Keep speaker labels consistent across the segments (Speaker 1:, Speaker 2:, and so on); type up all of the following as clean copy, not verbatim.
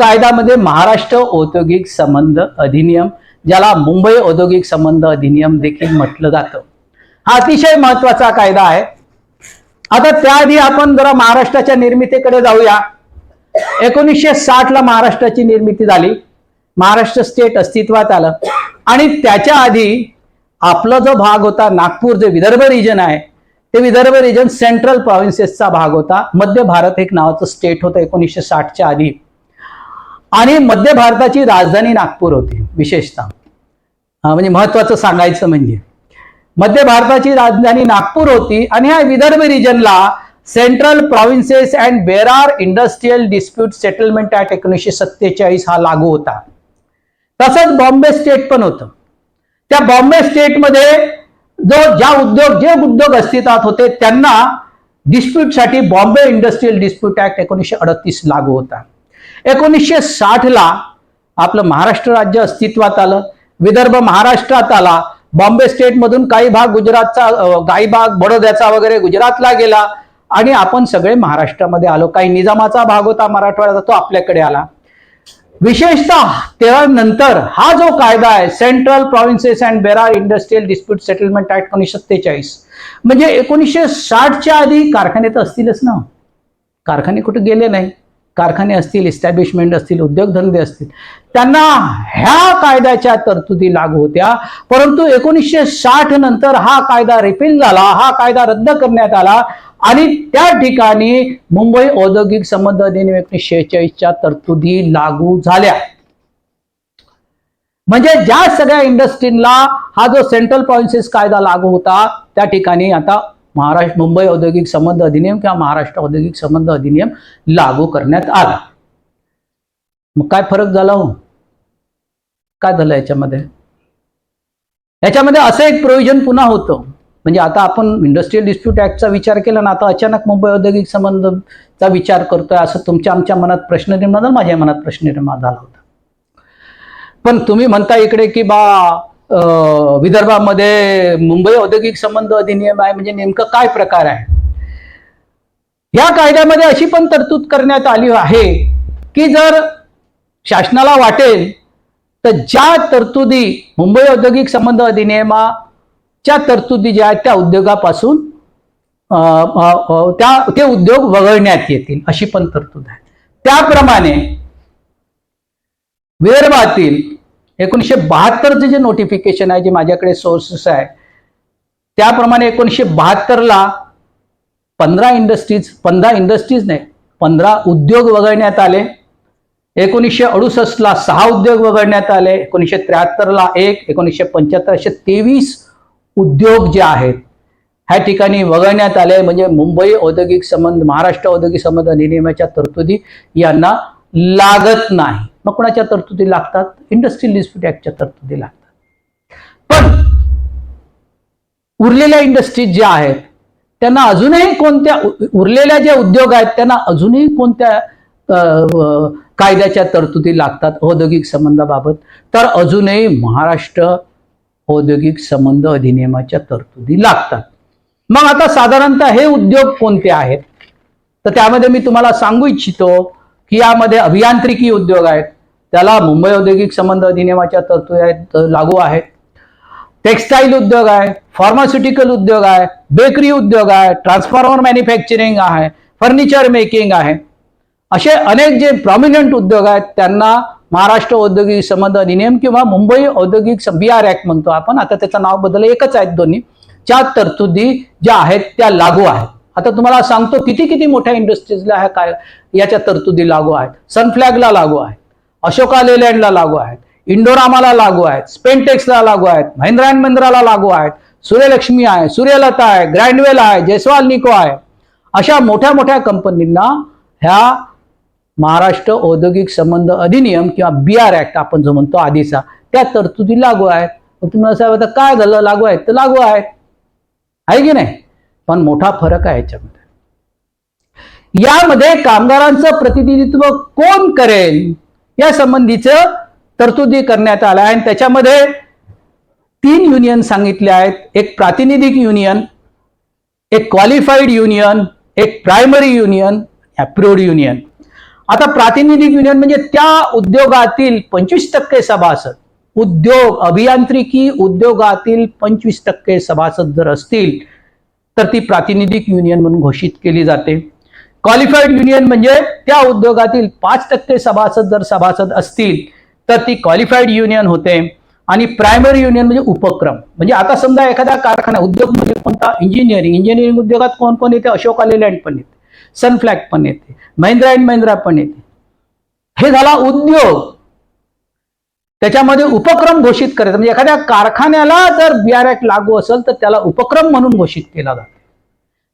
Speaker 1: कायद्यामध्ये महाराष्ट्र औद्योगिक संबंध अधिनियम, ज्याला मुंबई औद्योगिक संबंध अधिनियम देखील म्हटलं जातं, हा अतिशय महत्वाचा कायदा आहे. आता त्याआधी आपण जरा महाराष्ट्राच्या निर्मितीकडे जाऊया. 1960 ला महाराष्ट्राची निर्मिती झाली. महाराष्ट्र स्टेट अस्तित्वात आलं आणि त्याच्या आधी आपला जो भाग होता नागपूर, जे विदर्भ रिजन आहे, ते विदर्भ रिजन सेंट्रल प्रोव्हिन्सेसचा भाग होता. मध्य भारत एक नावाचं स्टेट होतं 1960च्या आधी आणि मध्य भारताची राजधानी नागपूर होती. विशेषतः म्हणजे महत्वाचं सांगायचं म्हणजे मध्य भारताची राजधानी नागपूर होती आणि ह्या विदर्भ रिजनला central provinces and Berar industrial dispute settlement act 1947 हा लागू होता. तसंच बॉम्बे स्टेट पण होतं. त्या बॉम्बे स्टेटमध्ये जे उद्योग अस्तित्वात होते त्यांना डिस्प्यूटसाठी बॉम्बे इंडस्ट्रियल डिस्प्यूट ऍक्ट 1938 लागू होता. 1960 ला आपलं महाराष्ट्र राज्य अस्तित्वात आलं. विदर्भ महाराष्ट्रात आला. बॉम्बे स्टेट मधून काही भाग गुजरातचा, काही भाग बडोद्याचा वगैरे गुजरातला गेला आणि आपण सगळे महाराष्ट्रामध्ये आलो. काही निजामाचा भाग होता मराठवाड्याचा, तो आपल्याकडे आला. विशेषतः त्यानंतर हा जो कायदा आहे central provinces and Berar industrial dispute settlement act 1947, म्हणजे 1960च्या आधी कारखाने तर असतीलच ना. कारखाने कुठे गेले नाही. कारखाने असतील, इस्टॅब्लिशमेंट असतील, उद्योगधंदे असतील, त्यांना ह्या कायद्याच्या तरतुदी लागू होत्या. परंतु 1960 नंतर हा कायदा रिपील झाला, हा कायदा रद्द करण्यात आला आणि त्या ठिकाणी मुंबई औद्योगिक संबंध अधिनियम 1946च्या तरतुदी लागू झाल्या. म्हणजे ज्या सगळ्या इंडस्ट्रीला हा जो सेंट्रल प्रोव्हिन्सेस कायदा लागू होता त्या ठिकाणी आता मुंबई औद्योगिक संबंध अधिनियम किंवा महाराष्ट्र औद्योगिक संबंध अधिनियम लागू करण्यात आला. मग काय फरक झाला हो? काय झालं याच्यामध्ये? याच्यामध्ये असं एक प्रोव्हिजन पुन्हा होतं. म्हणजे आता आपण इंडस्ट्रियल डिस्प्यूट ऍक्टचा विचार केला ना, आता अचानक मुंबई औद्योगिक संबंधचा विचार करतोय असं आमच्या मनात प्रश्न निर्माण झाला, माझ्या मनात प्रश्न निर्माण झाला होता. पण तुम्ही म्हणता इकडे की विदर्भामध्ये मुंबई औद्योगिक संबंध अधिनियम आहे, म्हणजे नेमकं काय प्रकार आहे? या कायद्यामध्ये अशी पण तरतूद करण्यात आली आहे की जर शासनाला वाटेल तर ज्या तरतुदी मुंबई औद्योगिक संबंध अधिनियमाच्या तरतुदी ज्या आहेत त्या उद्योगापासून ते उद्योग वगळण्यात येतील, अशी पण तरतूद आहे. त्याप्रमाणे विदर्भातील 1972चे जे नोटिफिकेशन आहे, जे माझ्याकडे सोर्सेस आहे, त्याप्रमाणे 1972 ला 15 उद्योग वगळण्यात आले. 1968 ला 6 उद्योग वगळण्यात आले. 1973 ला 1, 1975 असे 23 उद्योग जे आहेत ह्या ठिकाणी वगळण्यात आले. म्हणजे मुंबई औद्योगिक संबंध, महाराष्ट्र औद्योगिक संबंध अधिनियमाच्या तरतुदी यांना लागत नाही. मग कोणाच्या तरतुदी लागतात? इंडस्ट्रियल डिस्प्यूट ऍक्टच्या तरतुदी लागतात. पण उरलेल्या इंडस्ट्रीज ज्या आहेत त्यांना अजूनही कोणत्या, उरलेल्या जे उद्योग आहेत त्यांना अजूनही कोणत्या कायद्याच्या तरतुदी लागतात औद्योगिक संबंधाबाबत? तर अजूनही महाराष्ट्र औद्योगिक संबंध अधिनियमाच्या तरतुदी लागतात. मग आता साधारणतः हे उद्योग कोणते आहेत? तर त्यामध्ये मी तुम्हाला सांगू इच्छितो की यामध्ये अभियांत्रिकी उद्योग आहेत, त्याला मुंबई औद्योगिक संबंध अधिनियमाच्या तरतुदी आहेत, लागू आहेत. टेक्सटाईल उद्योग आहे, फार्मास्युटिकल उद्योग आहे, बेकरी उद्योग आहे, ट्रान्सफॉर्मर मॅन्युफॅक्चरिंग आहे, फर्निचर मेकिंग आहे. असे अनेक जे प्रॉमिनंट उद्योग आहेत त्यांना महाराष्ट्र औद्योगिक संबंध अधिनियम किंवा मुंबई औद्योगिक BR ऍक्ट म्हणतो आपण, आता त्याचं नाव बदललं, एकच आहेत दोन्ही, च्या तरतुदी ज्या आहेत त्या लागू आहेत. आता तुम्हाला सांगतो किती मोठ्या इंडस्ट्रीजला ह्या काय याच्या तरतुदी लागू आहेत. सनफ्लॅगला लागू आहेत, अशोका लेलँडला लागू आहेत, इंडोरामाला लागू आहेत, स्पेनटेक्सला लागू आहेत, महिंद्रा अँड महिंद्राला लागू आहेत, सूर्यलक्ष्मी आहे, सूर्यलता आहे, ग्रँडवेल आहे, जयस्वाल निको आहे. अशा मोठ्या मोठ्या कंपनींना ह्या महाराष्ट्र औद्योगिक संबंध अधिनियम किंवा BR ऍक्ट आपण जो म्हणतो आधीचा, त्या तरतुदी लागू आहेत. तुम्हाला सांगता काय झालं? लागू आहेत तर लागू आहेत, आहे की नाही? पण मोठा फरक आहे याच्यामध्ये. यामध्ये कामगारांचं प्रतिनिधित्व कोण करेल या संबंधीचं तरतुदी करण्यात आल्या आहे. आणि त्याच्यामध्ये 3 युनियन सांगितले आहेत. एक प्रातिनिधिक युनियन, एक क्वालिफाईड युनियन, एक प्रायमरी युनियन, अप्रूव्ड युनियन. आता प्रातिनिधिक युनियन म्हणजे त्या उद्योगातील 25% सभासद, उद्योग अभियांत्रिकी उद्योगातील 25% सभासद जर असतील तर ती प्रातिनिधिक युनियन म्हणून घोषित केली जाते. क्वालिफाईड युनियन म्हणजे त्या उद्योगातील 5% सभासद जर सभासद असतील तर ती क्वालिफाईड युनियन होते. आणि प्रायमरी युनियन म्हणजे उपक्रम, म्हणजे आता समजा एखादा कारखाना उद्योग म्हणजे कोणता, इंजिनिअरिंग उद्योगात कोण कोण येते, अशोका लेलँड पण येते, सनफ्लॅग पण येते, महिंद्रा अँड महिंद्रा पण येते. हे झाला उद्योग. त्याच्यामध्ये उपक्रम घोषित करायचा, म्हणजे एखाद्या कारखान्याला जर BR ऍक्ट लागू असेल तर त्याला उपक्रम म्हणून घोषित केला जातो.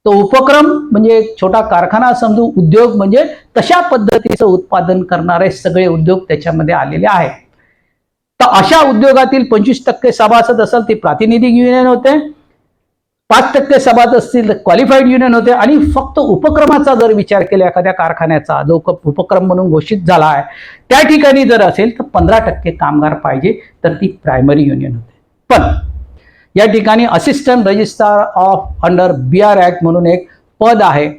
Speaker 1: तो उपक्रम म्हणजे एक छोटा कारखाना समजू, उद्योग म्हणजे तशा पद्धतीचं उत्पादन करणारे सगळे उद्योग त्याच्यामध्ये आलेले आहेत. तर अशा उद्योगातील 25% सभासद असेल ती प्रातिनिधिक युनियन होते, 5% सभासद असतील तर क्वालिफाईड युनियन होते. आणि फक्त उपक्रमाचा जर विचार केला एखाद्या कारखान्याचा जो उपक्रम म्हणून घोषित झाला आहे त्या ठिकाणी जर असेल तर 15% कामगार पाहिजे तर ती प्रायमरी युनियन होते. पण या ठिकाणी assistant registrar of under BR act म्हणून एक पद आहे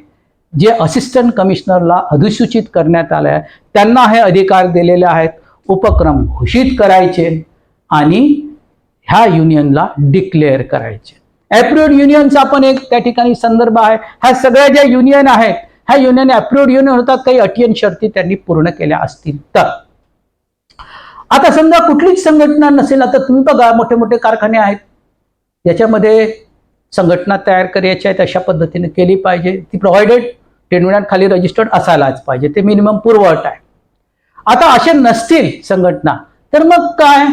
Speaker 1: जे असिस्टंट कमिशनरला अधिसूचित करण्यात आले आहे. त्यांना हे अधिकार दिलेले आहेत उपक्रम घोषित करायचे आणि ह्या युनियनला डिक्लेअर करायचे. अप्रूव्ड युनियनचा पण एक त्या ठिकाणी संदर्भ आहे. ह्या सगळ्या ज्या युनियन आहेत ह्या युनियन अप्रूव्ड युनियन होतात, काही अटी आणि शर्ती त्यांनी पूर्ण केल्या असतील तर. आता समजा कुठलीच संघटना नसेल, आता तुम्ही बघा मोठे मोठे कारखाने आहेत याच्यामध्ये संघटना तयार करायची आहे अशा पद्धतीने केली पाहिजे. ती प्रोव्हाइडेड 10 खाली रजिस्टर्ड असायलाच पाहिजे, ते मिनिमम पूर्वअट आहे. आता असे नसतील संघटना तर मग काय,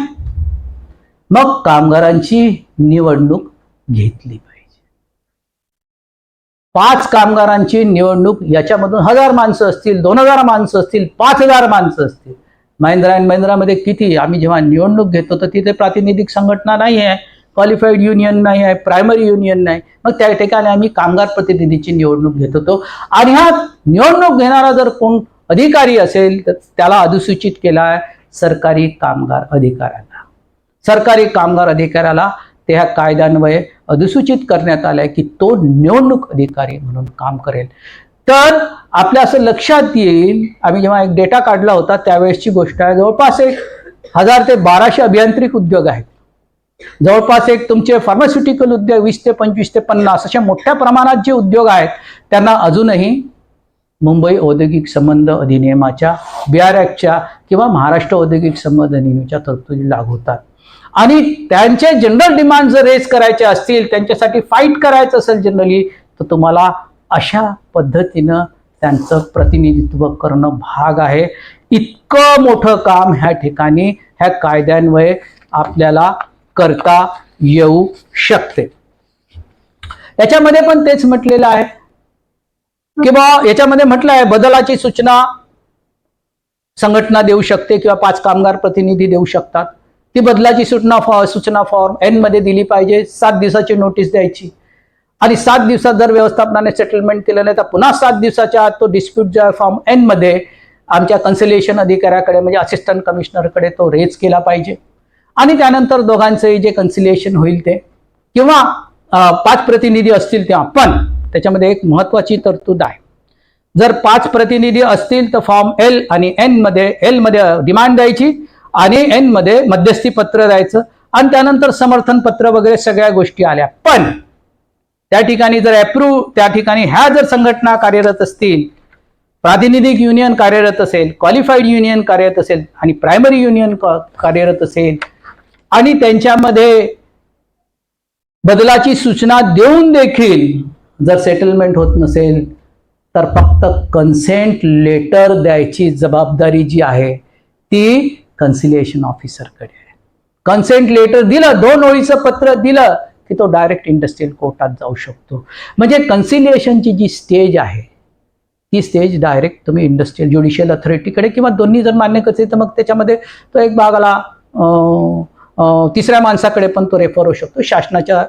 Speaker 1: मग कामगारांची निवडणूक घेतली पाहिजे. 5 कामगारांची निवडणूक, याच्यामधून 1000 माणसं असतील, 2000 माणसं असतील, 5000 माणसं असतील. महिंद्रा अँड महिंद्रामध्ये किती, आम्ही जेव्हा निवडणूक घेतो तर तिथे प्रातिनिधिक संघटना नाही आहे, क्वालिफाईड युनियन नाही आहे, प्रायमरी युनियन नाही. मग त्या ठिकाणी आम्ही कामगार प्रतिनिधीची निवडणूक घेत होतो. आणि हा निवडणूक घेणारा जर कोण अधिकारी असेल तर त्याला अधिसूचित केला आहे सरकारी कामगार अधिकाऱ्याला. सरकारी कामगार अधिकाऱ्याला त्या कायद्यान्वये अधिसूचित करण्यात आलंय की तो निवडणूक अधिकारी म्हणून काम करेल. तर आपल्या असं लक्षात येईल, आम्ही जेव्हा एक डेटा काढला होता त्यावेळेसची गोष्ट आहे, जवळपास 1000 ते 1200 अभियांत्रिक उद्योग आहेत. जवळपास एक तुमचे फार्मास्युटिकल उद्योग 20 ते 25 ते 50 अशा मोठ्या प्रमाणात जे उद्योग आहेत त्यांना अजूनही मुंबई औद्योगिक संबंध अधिनियमाच्या BR ऍक्टच्या किंवा महाराष्ट्र औद्योगिक संबंध अधिनियमाच्या तरतुदी लागू होतात. आणि त्यांचे जनरल डिमांड जर रेज करायचे असतील, त्यांच्यासाठी फाईट करायचं असेल जनरली, तर तुम्हाला अशा पद्धतीनं त्यांचं प्रतिनिधित्व करणं भाग आहे. इतकं मोठं काम ह्या ठिकाणी ह्या कायद्यान्वये आपल्याला करता येऊ शकते. याच्यामध्ये पण तेच म्हटलेलं आहे किंवा याच्यामध्ये म्हटलं आहे बदलाची सूचना संघटना देऊ शकते किंवा 5 कामगार प्रतिनिधी देऊ शकतात. ती बदलाची सूचना फॉर्म N मध्ये दिली पाहिजे, 7 दिवसाची नोटीस द्यायची. आणि 7 दिवसात जर व्यवस्थापनाने सेटलमेंट केलं नाही तर पुन्हा 7 दिवसाच्या आत तो डिस्प्यूट जो आहे फॉर्म N मध्ये आमच्या कन्सिलेशन अधिकाऱ्याकडे म्हणजे असिस्टंट कमिशनरकडे तो रेज केला पाहिजे. आणि त्यानंतर दोघांचंही जे कन्सिलेशन होईल ते, किंवा 5 प्रतिनिधी असतील तेव्हा. पण त्याच्यामध्ये एक महत्वाची तरतूद आहे, जर 5 प्रतिनिधी असतील तर फॉर्म L आणि N मध्ये, L मध्ये डिमांड द्यायची आणि N मध्ये मध्यस्थी पत्र द्यायचं आणि त्यानंतर समर्थन पत्र वगैरे सगळ्या गोष्टी आल्या. पण त्या ठिकाणी जर अप्रूव्ह, त्या ठिकाणी ह्या जर संघटना कार्यरत असतील, प्रातिनिधिक युनियन कार्यरत असेल, क्वालिफाईड युनियन कार्यरत असेल आणि प्रायमरी युनियन कार्यरत असेल आणि त्यांच्यामध्ये बदलाची सूचना देऊन देखील जर सेटलमेंट होत नसेल तर फक्त कन्सेंट लेटर द्यायची जबाबदारी जी आहे ती कन्सिलेशन ऑफिसरकडे आहे. कन्सेंट लेटर दिलं, 2 ओळीचं पत्र दिलं की तो डायरेक्ट इंडस्ट्रियल कोर्टात जाऊ शकतो. म्हणजे कन्सिलिएशनची जी स्टेज आहे ती स्टेज डायरेक्ट तुम्ही इंडस्ट्रियल ज्युडिशियल अथॉरिटीकडे किंवा दोन्ही जर मान्य करते तर मग त्याच्यामध्ये तो एक भागाला 3ऱ्या माणसाकडे पण तो रेफर होऊ शकतो शासनाच्या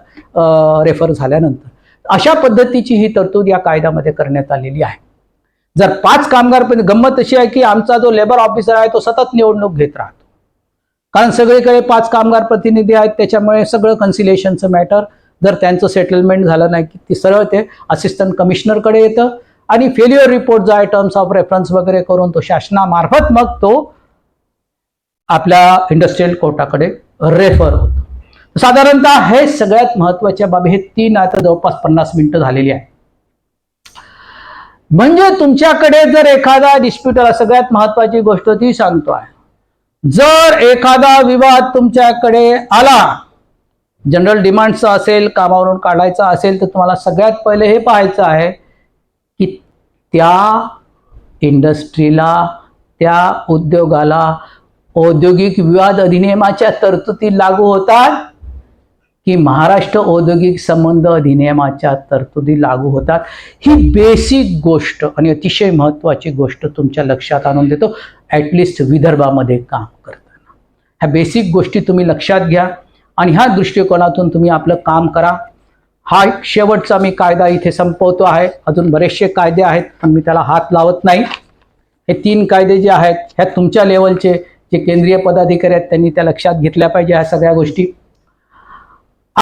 Speaker 1: रेफर झाल्यानंतर. अशा पद्धतीची ही तरतूद या कायद्यामध्ये करण्यात आलेली आहे. जर 5 कामगार, पण गंमत अशी आहे की आमचा जो लेबर ऑफिसर आहे तो सतत निवडणूक घेत राहतो, कारण सगळीकडे 5 कामगार प्रतिनिधी आहेत. त्याच्यामुळे सगळं कन्सिलेशनचं मॅटर जर त्यांचं सेटलमेंट झालं नाही की ती सरळ ते असिस्टंट कमिशनरकडे येतं आणि फेल्युअर रिपोर्ट जो आहे टर्म्स ऑफ रेफरन्स वगैरे करून तो शासनामार्फत मग तो आपल्या इंडस्ट्रियल कोर्टाकडे रेफर होतो। साधारणतः हे सगळ्यात महत्वाच्या बाबी, हे 3 आता जवळपास 50 मिनिटं झालेली आहे। म्हणजे तुमच्याकडे जर एखादा डिस्प्यूट आला, सगळ्यात महत्वाची गोष्ट ती सांगतो आहे, जर एखादा विवाद तुमच्याकडे आला, जनरल डिमांडचा असेल, कामावरून काढायचा असेल, तर तुम्हाला सगळ्यात पहिले हे पाहायचं आहे की त्या इंडस्ट्रीला, त्या उद्योगाला औद्योगिक विवाद अधिनियमाच्या तरतुदी लागू होतात की महाराष्ट्र औद्योगिक संबंध अधिनियमाच्या तरतुदी लागू होतात। ही बेसिक गोष्ट आणि अतिशय महत्वाची गोष्ट तुमच्या लक्षात आणून देतो, ॲटलिस्ट विदर्भामध्ये काम करताना। ह्या बेसिक गोष्टी तुम्ही लक्षात घ्या आणि ह्या दृष्टिकोनातून तुम्ही आपलं काम करा। हा शेवटचा मी कायदा इथे संपवतो आहे। अजून बरेचसे कायदे आहेत पण मी त्याला हात लावत नाही। हे 3 कायदे जे आहेत ह्या तुमच्या लेवलचे जे केंद्रीय पदाधिकारी आहेत त्यांनी त्या लक्षात घेतल्या पाहिजे ह्या सगळ्या गोष्टी।